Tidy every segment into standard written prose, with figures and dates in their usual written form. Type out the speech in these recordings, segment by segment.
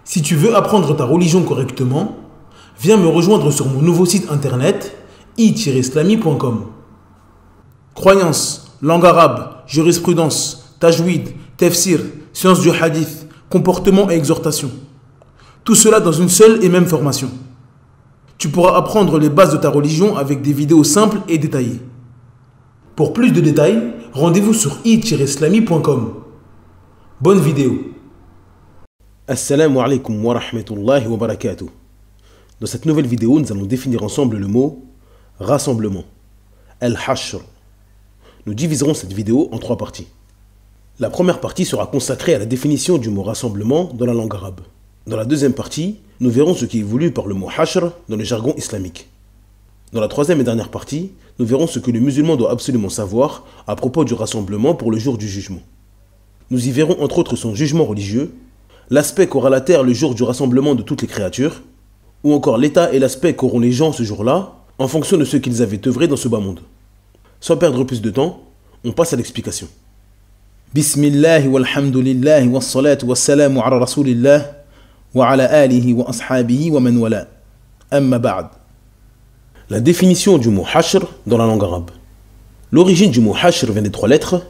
Si tu veux apprendre ta religion correctement, viens me rejoindre sur mon nouveau site internet i-islami.com. Croyances, langue arabe, jurisprudence, tajwid, tafsir, sciences du hadith, comportement et exhortation. Tout cela dans une seule et même formation. Tu pourras apprendre les bases de ta religion avec des vidéos simples et détaillées. Pour plus de détails, rendez-vous sur i-islami.com. Bonne vidéo. Assalamu alaikum wa rahmatullahi wa barakatuh. Dans cette nouvelle vidéo, nous allons définir ensemble le mot rassemblement, al-hashr. Nous diviserons cette vidéo en 3 parties. La première partie sera consacrée à la définition du mot rassemblement dans la langue arabe. Dans la deuxième partie, nous verrons ce qui est voulu par le mot hashr dans le jargon islamique. Dans la troisième et dernière partie, nous verrons ce que le musulman doit absolument savoir à propos du rassemblement pour le jour du jugement. Nous y verrons entre autres son jugement religieux, l'aspect qu'aura la terre le jour du rassemblement de toutes les créatures, ou encore l'état et l'aspect qu'auront les gens ce jour-là, en fonction de ce qu'ils avaient œuvré dans ce bas monde. Sans perdre plus de temps, on passe à l'explication. Bismillah walhamdulillah wassalatu wassalamu ala rasulillah wa ala alihi wa ashabihi wa man wala. Amma ba'd. La définition du mot hashr dans la langue arabe. L'origine du mot hashr vient des 3 lettres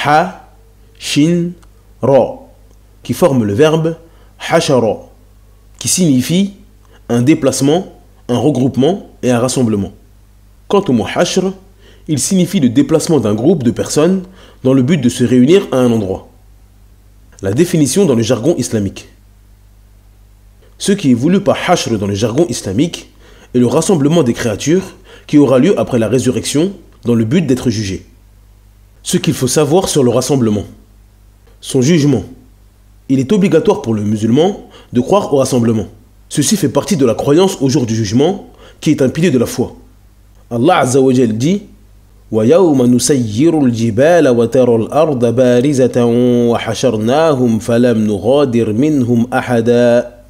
ha, shin, ra, qui forment le verbe hashara, qui signifie un déplacement, un regroupement et un rassemblement. Quant au mot hashr, il signifie le déplacement d'un groupe de personnes dans le but de se réunir à un endroit. La définition dans le jargon islamique. Ce qui est voulu par hashr dans le jargon islamique est le rassemblement des créatures qui aura lieu après la résurrection dans le but d'être jugées. Ce qu'il faut savoir sur le rassemblement. Son jugement. Il est obligatoire pour le musulman de croire au rassemblement. Ceci fait partie de la croyance au jour du jugement, qui est un pilier de la foi. Allah Azza wa Jal dit وَيَوْمَ نُسَيِّرُ الْجِبَالَ وَتَرَى الْأَرْضَ بَارِزَةً وَحَشَرْنَاهُمْ فَلَمْ نُغَادِرْ مِنْهُمْ أَحَدًا.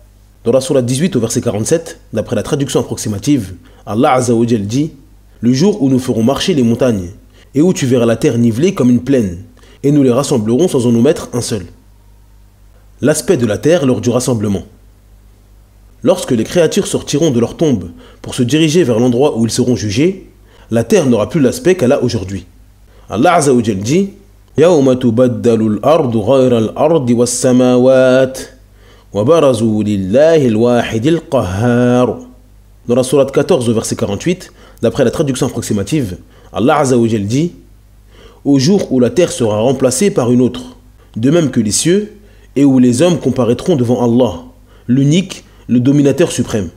Dans la sourate 18 au verset 47, d'après la traduction approximative, Allah Azza wa Jal dit le jour où nous ferons marcher les montagnes, et où tu verras la terre nivelée comme une plaine, et nous les rassemblerons sans en omettre un seul. L'aspect de la terre lors du rassemblement. Lorsque les créatures sortiront de leur tombe pour se diriger vers l'endroit où ils seront jugés, la terre n'aura plus l'aspect qu'elle a aujourd'hui. Allah Azza wa Jal dit يَوْمَ تُبَدَّلُ الْأَرْضُ غَيْرَ الْأَرْضِ وَالسَّمَاوَاتِ وَبَرَزُوا لِلَّهِ الْوَاحِدِ الْقَهَّارِ. Dans la sourate 14 au verset 48, d'après la traduction approximative, Allah Azza wa Jal dit au jour où la terre sera remplacée par une autre, de même que les cieux, et où les hommes comparaîtront devant Allah, l'unique, le dominateur suprême.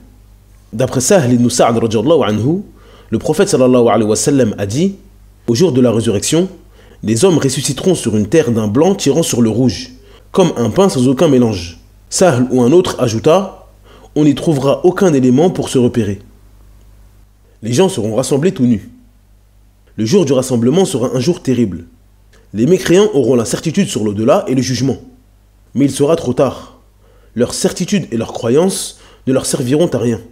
D'après Sahl ibn Sa'd radhiyallahu anhu, le prophète sallallahu alayhi wa sallam a dit au jour de la résurrection, les hommes ressusciteront sur une terre d'un blanc tirant sur le rouge, comme un pain sans aucun mélange. Sahl ou un autre ajouta, on n'y trouvera aucun élément pour se repérer. Les gens seront rassemblés tout nus. Le jour du rassemblement sera un jour terrible. Les mécréants auront la certitude sur l'au-delà et le jugement. Mais il sera trop tard. Leur certitude et leur croyance ne leur serviront à rien.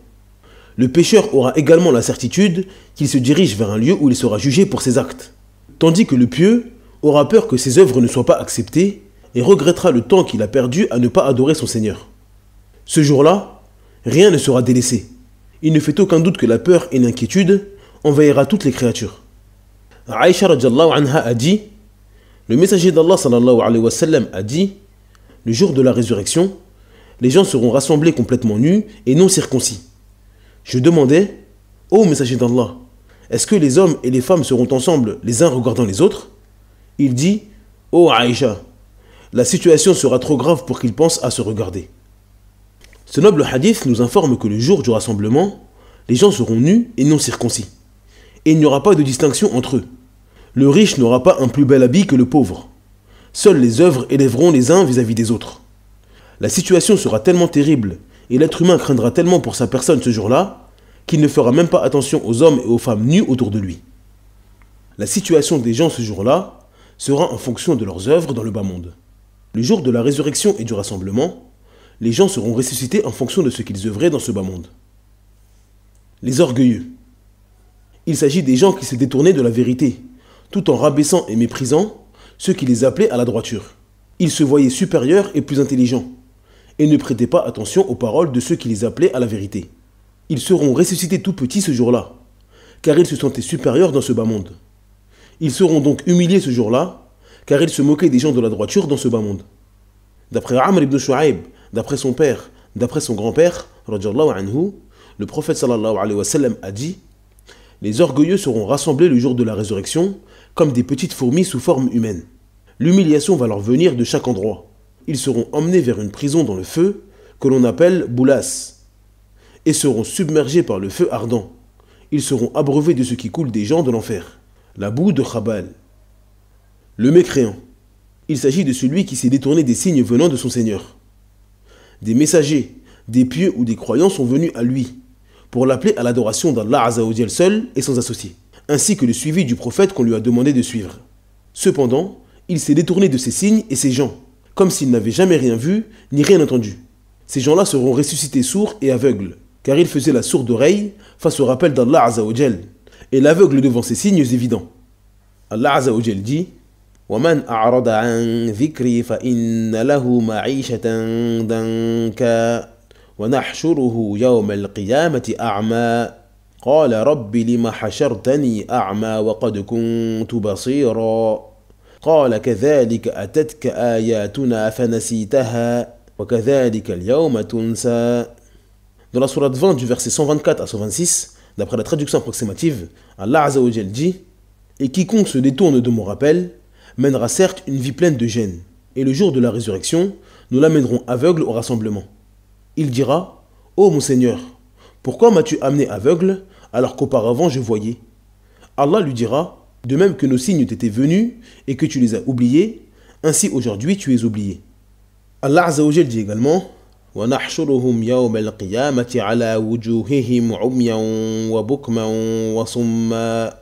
Le pécheur aura également la certitude qu'il se dirige vers un lieu où il sera jugé pour ses actes. Tandis que le pieux aura peur que ses œuvres ne soient pas acceptées et regrettera le temps qu'il a perdu à ne pas adorer son Seigneur. Ce jour-là, rien ne sera délaissé. Il ne fait aucun doute que la peur et l'inquiétude envahira toutes les créatures. Aïcha radhiyallahu anha a dit, le messager d'Allah sallallahu alayhi wa sallam a dit, le jour de la résurrection, les gens seront rassemblés complètement nus et non circoncis. Je demandais, ô messager d'Allah, est-ce que les hommes et les femmes seront ensemble les uns regardant les autres? Il dit, ô Aïcha, la situation sera trop grave pour qu'ils pensent à se regarder. Ce noble hadith nous informe que le jour du rassemblement, les gens seront nus et non circoncis. Et il n'y aura pas de distinction entre eux. Le riche n'aura pas un plus bel habit que le pauvre. Seules les œuvres élèveront les uns vis-à-vis des autres. La situation sera tellement terrible et l'être humain craindra tellement pour sa personne ce jour-là qu'il ne fera même pas attention aux hommes et aux femmes nus autour de lui. La situation des gens ce jour-là sera en fonction de leurs œuvres dans le bas monde. Le jour de la résurrection et du rassemblement, les gens seront ressuscités en fonction de ce qu'ils œuvraient dans ce bas monde. Les orgueilleux. Il s'agit des gens qui se détournaient de la vérité, tout en rabaissant et méprisant ceux qui les appelaient à la droiture. Ils se voyaient supérieurs et plus intelligents, et ne prêtaient pas attention aux paroles de ceux qui les appelaient à la vérité. Ils seront ressuscités tout petits ce jour-là, car ils se sentaient supérieurs dans ce bas monde. Ils seront donc humiliés ce jour-là, car ils se moquaient des gens de la droiture dans ce bas monde. D'après Amr ibn Shu'aib, d'après son père, d'après son grand-père, radiyallahu anhu, le prophète sallallahu alayhi wa sallam a dit: les orgueilleux seront rassemblés le jour de la résurrection comme des petites fourmis sous forme humaine. L'humiliation va leur venir de chaque endroit. Ils seront emmenés vers une prison dans le feu que l'on appelle Boulas et seront submergés par le feu ardent. Ils seront abreuvés de ce qui coule des gens de l'enfer, la boue de Khabal. Le mécréant. Il s'agit de celui qui s'est détourné des signes venant de son Seigneur. Des messagers, des pieux ou des croyants sont venus à lui pour l'appeler à l'adoration d'Allah Azza wa Jal seul et sans associé, ainsi que le suivi du prophète qu'on lui a demandé de suivre. Cependant, il s'est détourné de ces signes et ces gens, comme s'il n'avait jamais rien vu ni rien entendu. Ces gens-là seront ressuscités sourds et aveugles, car ils faisaient la sourde oreille face au rappel d'Allah Azza wa Jal, et l'aveugle devant ces signes évidents. Allah Azza wa Jal dit: وَمَنْ أَعْرَضَ عَنْ ذِكْرِي فَإِنَّ لَهُ مَعِيشَةً ضَنكًا وَنَحْشُرُهُ يَوْمَ الْقِيَامَةِ أَعْمَى قَالَ رَبِّ لِمَ حَشَرْتَنِي أَعْمَى وَقَدْ كُنْتُ بَصِيرًا قَالَ كَذَلِكَ أَتَتْكَ آيَاتُنَا فَنَسِيتَهَا وَكَذَلِكَ الْيَوْمَ تُنْسَى. Dans la sourate 20 du verset 124 à 126, d'après la traduction approximative, Allah Azza wa Jal dit: et quiconque se détourne de mon rappel mènera certes une vie pleine de gêne, et le jour de la résurrection, nous l'amènerons aveugle au rassemblement. Il dira: ô mon Seigneur, pourquoi m'as-tu amené aveugle alors qu'auparavant je voyais? Allah lui dira: de même que nos signes t'étaient venus et que tu les as oubliés, ainsi aujourd'hui tu es oublié. Allah Azza wa Jal dit également: وَنَحْشُرُهُمْ يَوْمَ الْقِيَامَةِ عَلَى وُجُوهِهِمْ عُمْيًا وَبُكْمًا وَصُمًّا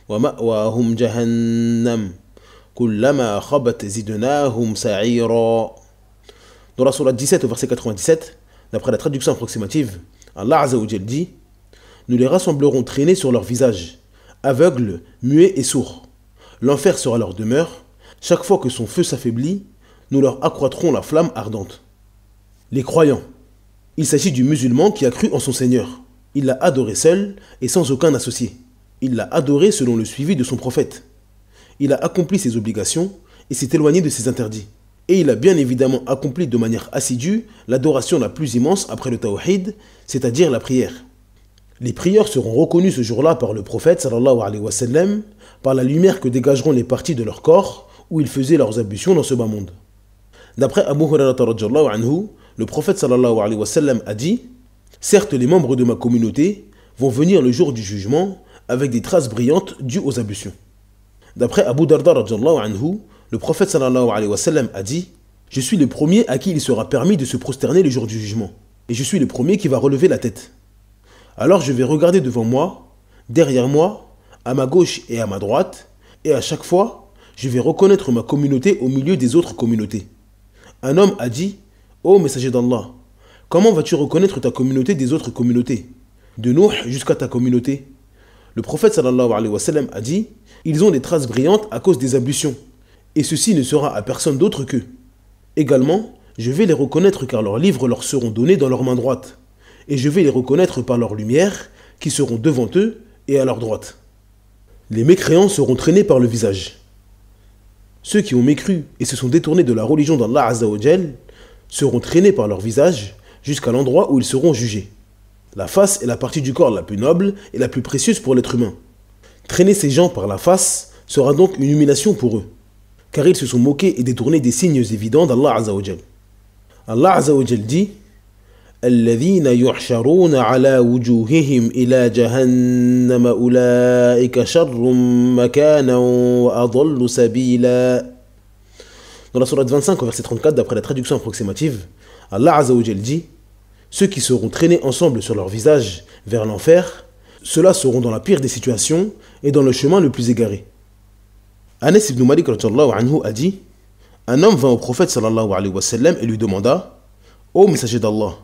وَمَأْوَاهُمْ جَهَنَّمْ كُلَّمَا خَبَتْ زِدْنَاهُمْ سَعِيرًا. Dans la sourate 17 au verset 97, d'après la traduction approximative, Allah Azza wa Jal dit: nous les rassemblerons traînés sur leur visage, aveugles, muets et sourds. L'enfer sera leur demeure. Chaque fois que son feu s'affaiblit, nous leur accroîtrons la flamme ardente. Les croyants. Il s'agit du musulman qui a cru en son Seigneur. Il l'a adoré seul et sans aucun associé. Il l'a adoré selon le suivi de son prophète. Il a accompli ses obligations et s'est éloigné de ses interdits. Et il a bien évidemment accompli de manière assidue l'adoration la plus immense après le tawhid, c'est-à-dire la prière. Les prières seront reconnues ce jour-là par le prophète sallallahu alayhi wa sallam, par la lumière que dégageront les parties de leur corps où ils faisaient leurs ablutions dans ce bas monde. D'après Abu Hurairah radhiyallahu anhu, le prophète sallallahu alayhi wa sallam a dit: certes, les membres de ma communauté vont venir le jour du jugement avec des traces brillantes dues aux ablutions. D'après Abu Darda radhiyallahu anhu, le prophète sallallahu alayhi wa sallam a dit: je suis le premier à qui il sera permis de se prosterner le jour du jugement, et je suis le premier qui va relever la tête. Alors je vais regarder devant moi, derrière moi, à ma gauche et à ma droite, et à chaque fois, je vais reconnaître ma communauté au milieu des autres communautés. Un homme a dit: ô messager d'Allah, comment vas-tu reconnaître ta communauté des autres communautés, de Nuh jusqu'à ta communauté? Le prophète sallallahu alayhi wa sallam a dit: ils ont des traces brillantes à cause des ablutions, et ceci ne sera à personne d'autre qu'eux. Également, je vais les reconnaître car leurs livres leur seront donnés dans leur main droite, et je vais les reconnaître par leur lumière qui seront devant eux et à leur droite. Les mécréants seront traînés par le visage. Ceux qui ont mécru et se sont détournés de la religion d'Allah Azza wa Jal seront traînés par leur visage jusqu'à l'endroit où ils seront jugés. La face est la partie du corps la plus noble et la plus précieuse pour l'être humain. Traîner ces gens par la face sera donc une humiliation pour eux, car ils se sont moqués et détournés des signes évidents d'Allah Azza wa Jal. Allah Azza wa Jal dit: الذين يحشرون على وجوههم إلى جهنم أولئك شر مكانا وأضل سبيلا. Dans la sourate 25 au verset 34, d'après la traduction approximative, Allah Azza wa Jal dit: ceux qui seront traînés ensemble sur leur visage vers l'enfer, ceux-là seront dans la pire des situations et dans le chemin le plus égaré. Anas ibn Malik radhiyallahu anhu a dit: un homme vint au prophète sallallahu alayhi wa sallam et lui demanda: ô messager d'Allah,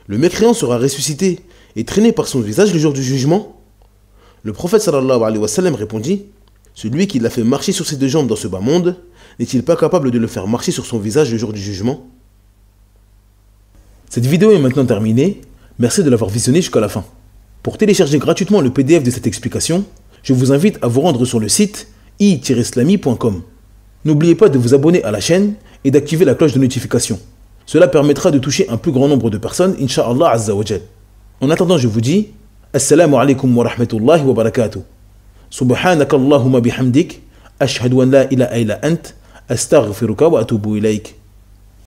le mécréant sera ressuscité et traîné par son visage le jour du jugement? Le prophète sallallahu alayhi wa sallam répondit: celui qui l'a fait marcher sur ses deux jambes dans ce bas monde, n'est-il pas capable de le faire marcher sur son visage le jour du jugement? Cette vidéo est maintenant terminée. Merci de l'avoir visionnée jusqu'à la fin. Pour télécharger gratuitement le PDF de cette explication, je vous invite à vous rendre sur le site i-islami.com. N'oubliez pas de vous abonner à la chaîne et d'activer la cloche de notification. Cela permettra de toucher un plus grand nombre de personnes, Inch'Allah Azza wa Jal. En attendant, je vous dis Assalamu alaikum wa rahmatullahi wa barakatuh. Subhanaka Allahumma bihamdik, ashhadu an la ilaha illa ant, astaghfiruka wa atubu ilayk.